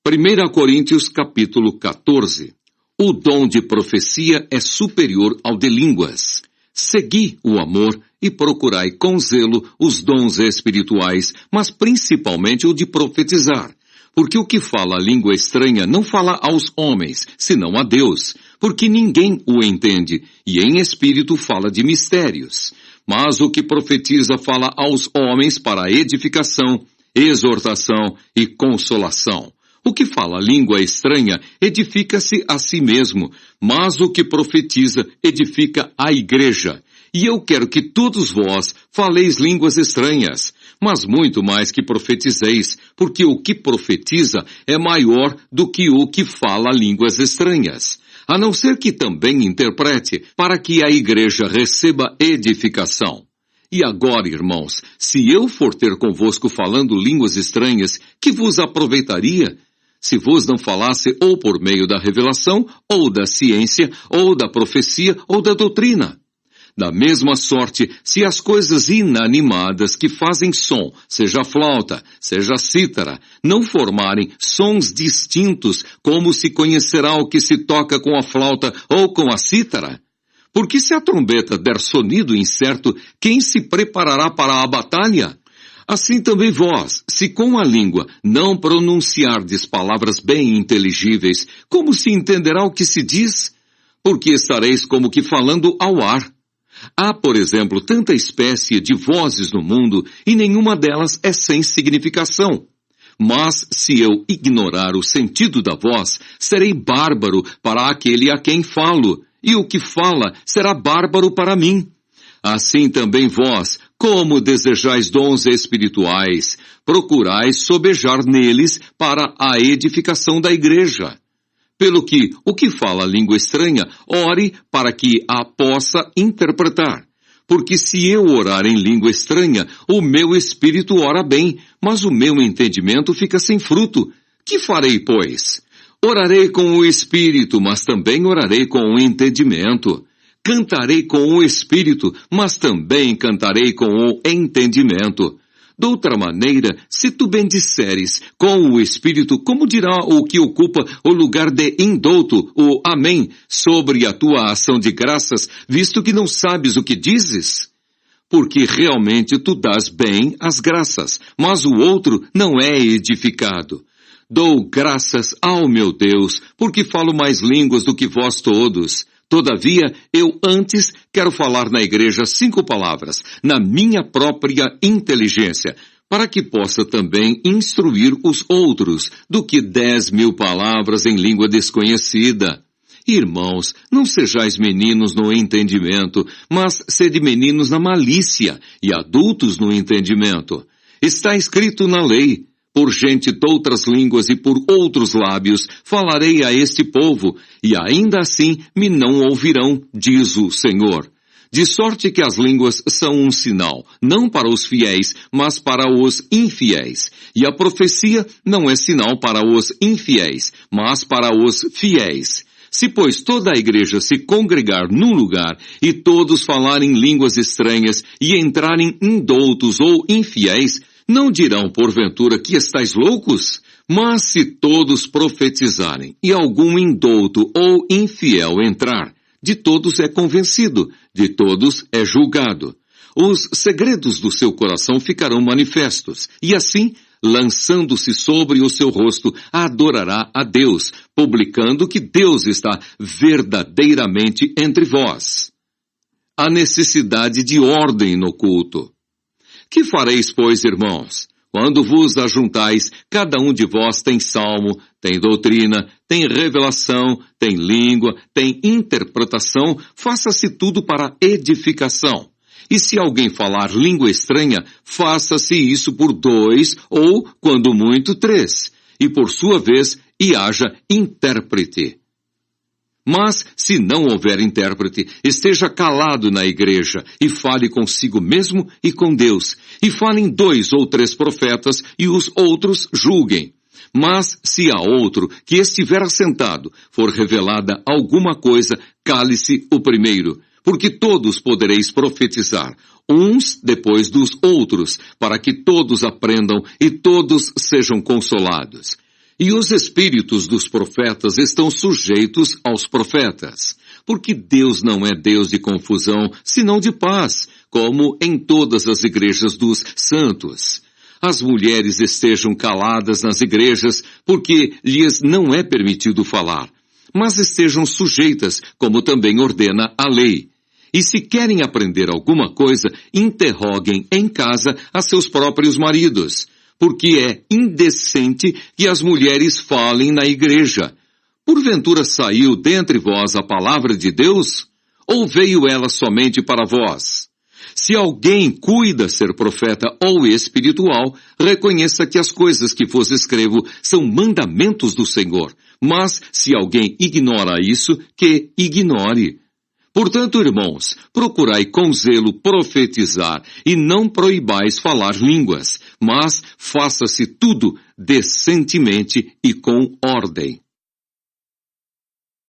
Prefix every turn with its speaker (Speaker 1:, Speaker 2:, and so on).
Speaker 1: 1 Coríntios capítulo 14. O dom de profecia é superior ao de línguas. Segui o amor e procurai com zelo os dons espirituais, mas principalmente o de profetizar. Porque o que fala a língua estranha não fala aos homens, senão a Deus, porque ninguém o entende, e em espírito fala de mistérios. Mas o que profetiza fala aos homens para edificação, exortação e consolação. O que fala a língua estranha edifica-se a si mesmo, mas o que profetiza edifica a igreja. E eu quero que todos vós faleis línguas estranhas, mas muito mais que profetizeis, porque o que profetiza é maior do que o que fala línguas estranhas. A não ser que também interprete, para que a igreja receba edificação. E agora, irmãos, se eu for ter convosco falando línguas estranhas, que vos aproveitaria? Se vos não falasse ou por meio da revelação, ou da ciência, ou da profecia, ou da doutrina. Da mesma sorte, se as coisas inanimadas que fazem som, seja a flauta, seja a cítara, não formarem sons distintos, como se conhecerá o que se toca com a flauta ou com a cítara? Porque se a trombeta der sonido incerto, quem se preparará para a batalha? Assim também vós, se com a língua não pronunciardes palavras bem inteligíveis, como se entenderá o que se diz? Porque estareis como que falando ao ar. Há, por exemplo, tanta espécie de vozes no mundo, e nenhuma delas é sem significação. Mas se eu ignorar o sentido da voz, serei bárbaro para aquele a quem falo, e o que fala será bárbaro para mim. Assim também vós, como desejais dons espirituais, procurais sobejar neles para a edificação da igreja. Pelo que, o que fala a língua estranha, ore para que a possa interpretar. Porque se eu orar em língua estranha, o meu espírito ora bem, mas o meu entendimento fica sem fruto. Que farei, pois? Orarei com o espírito, mas também orarei com o entendimento. Cantarei com o espírito, mas também cantarei com o entendimento. Doutra maneira, se tu bendisseres com o espírito, como dirá o que ocupa o lugar de indouto, o amém, sobre a tua ação de graças, visto que não sabes o que dizes? Porque realmente tu dás bem as graças, mas o outro não é edificado. Dou graças ao meu Deus, porque falo mais línguas do que vós todos. Todavia, eu antes quero falar na igreja 5 palavras, na minha própria inteligência, para que possa também instruir os outros, do que 10.000 palavras em língua desconhecida. Irmãos, não sejais meninos no entendimento, mas sede meninos na malícia, e adultos no entendimento. Está escrito na lei: por gente de outras línguas e por outros lábios falarei a este povo, e ainda assim me não ouvirão, diz o Senhor. De sorte que as línguas são um sinal, não para os fiéis, mas para os infiéis. E a profecia não é sinal para os infiéis, mas para os fiéis. Se, pois, toda a igreja se congregar num lugar, e todos falarem línguas estranhas, e entrarem indoutos ou infiéis, não dirão, porventura, que estáis loucos? Mas se todos profetizarem, e algum indouto ou infiel entrar, de todos é convencido, de todos é julgado. Os segredos do seu coração ficarão manifestos, e assim, lançando-se sobre o seu rosto, adorará a Deus, publicando que Deus está verdadeiramente entre vós. A necessidade de ordem no culto. Que fareis, pois, irmãos? Quando vos ajuntais, cada um de vós tem salmo, tem doutrina, tem revelação, tem língua, tem interpretação, faça-se tudo para edificação. E se alguém falar língua estranha, faça-se isso por 2, ou, quando muito, 3. E por sua vez, e haja intérprete. Mas, se não houver intérprete, esteja calado na igreja, e fale consigo mesmo e com Deus. E falem 2 ou 3 profetas, e os outros julguem. Mas, se a outro que estiver assentado for revelada alguma coisa, cale-se o primeiro. Porque todos podereis profetizar, uns depois dos outros, para que todos aprendam e todos sejam consolados. E os espíritos dos profetas estão sujeitos aos profetas, porque Deus não é Deus de confusão, senão de paz, como em todas as igrejas dos santos. As mulheres estejam caladas nas igrejas, porque lhes não é permitido falar, mas estejam sujeitas, como também ordena a lei. E se querem aprender alguma coisa, interroguem em casa a seus próprios maridos, porque é indecente que as mulheres falem na igreja. Porventura saiu dentre vós a palavra de Deus? Ou veio ela somente para vós? Se alguém cuida ser profeta ou espiritual, reconheça que as coisas que vos escrevo são mandamentos do Senhor. Mas se alguém ignora isso, que ignore. Portanto, irmãos, procurai com zelo profetizar e não proibais falar línguas, mas faça-se tudo decentemente e com ordem.